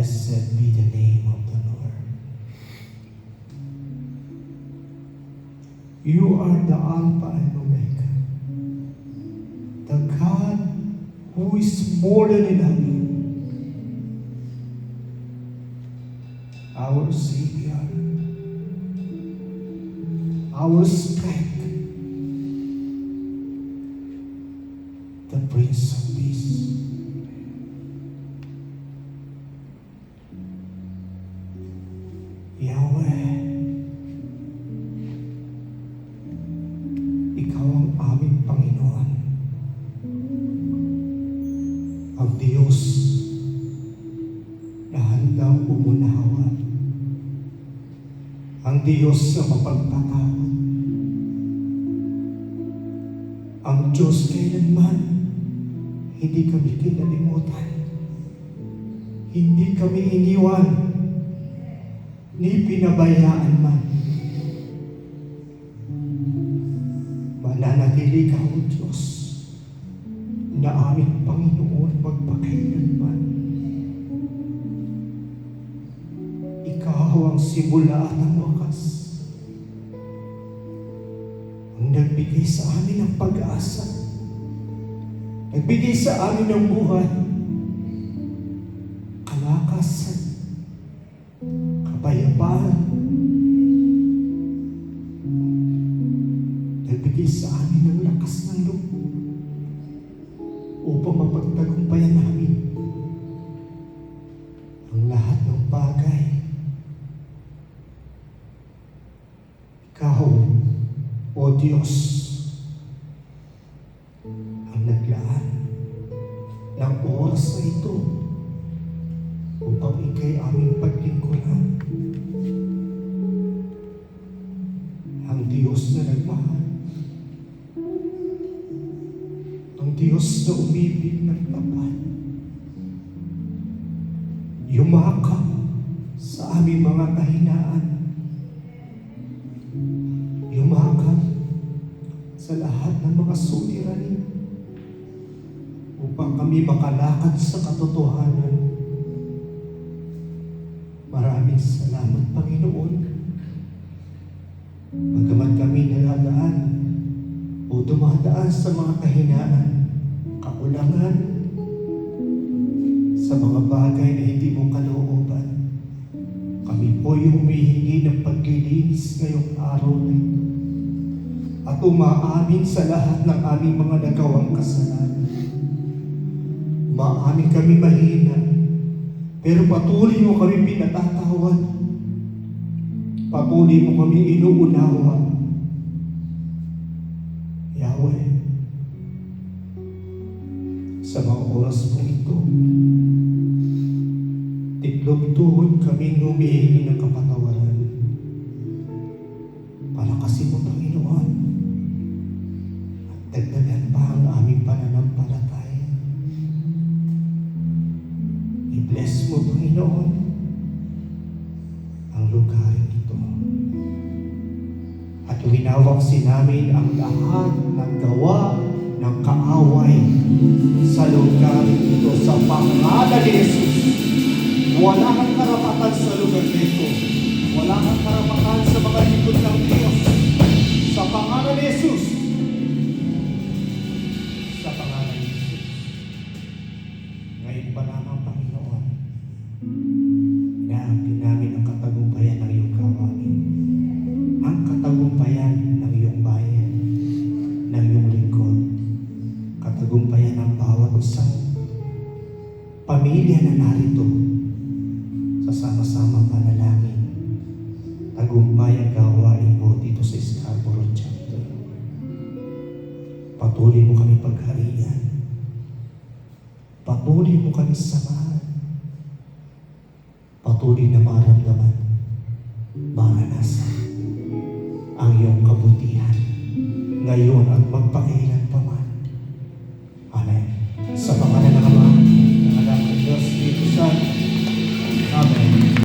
Blessed be the name of the Lord. You are the Alpha and Omega, the God who is more than enough, our Savior, our strength, the Prince of Peace. Yahweh, Ikaw ang aming Panginoon, ang Diyos na handang umunawa, ang Diyos na mapagpatawad, ang Diyos kailanman hindi kami kinalimutan, hindi kami iniwan, ni pinabayaan man. Mananatili ka, O Diyos, na aming Panginoon magpakailanman. Ikaw ang simula at ang wakas, ang nagbigay sa amin ng pag-asa, nagbigay sa amin ng buhay, kalakasan, kapayapaan, nagbigay sa amin ng lakas ng loob upang mapagtagumpayan namin ang lahat ng bagay. Ikaw, O Diyos, ang naglaan ng oras na ito upang ikay aming paglingkuran. Ang Diyos na nagmahal, ang Diyos na umibig ng tapat, yumakap sa aming mga kahinaan, yumakap sa lahat ng mga suliranin upang kami makalakad sa katotohanan. Maraming salamat, Panginoon. Bagamat kami naladaan o dumadaan sa mga kahinaan, kakulangan, sa mga bagay na hindi mo kalooban, kami po'y humihingi ng paglilinis ngayong araw na ito at umaamin sa lahat ng aming mga nagawang kasalanan. Umaamin kami mahina, pero patuloy mo kami pinatatawad. Patuloy mo kami inuunawa. Yahweh, sa mga oras pong ito, tiklog-tuhod kaming humihingi ng kapatawaran. Palakasin mo, Panginoon, at dagdagan pa ang aming pananampalataya. I-bless mo, Panginoon, ang lugar ito. At winawaksin namin ang lahat ng gawa ng kaaway sa lugar ito sa pangalan ni Jesus. Wala kang karapatan sa lugar nito. Wala kang karapatan sa mga lingkod ng Diyos. Sa pangalan ni Jesus. Sa pangalan ni Jesus. Ngayon pa lamang, Panginoon, inaangkin namin ang katagumpayan ng iyong gawain. Ang katagumpayan ng iyong bayan, ng iyong lingkod. Katagumpayan ng bawat isang pamilya na narito sa sama-sama panalangin. Tagumpay ang gawain mo dito sa Scarborough Chapter. Patuloy mo kami pagharian. Patuloy mo kami samahan. Patuloy na maramdaman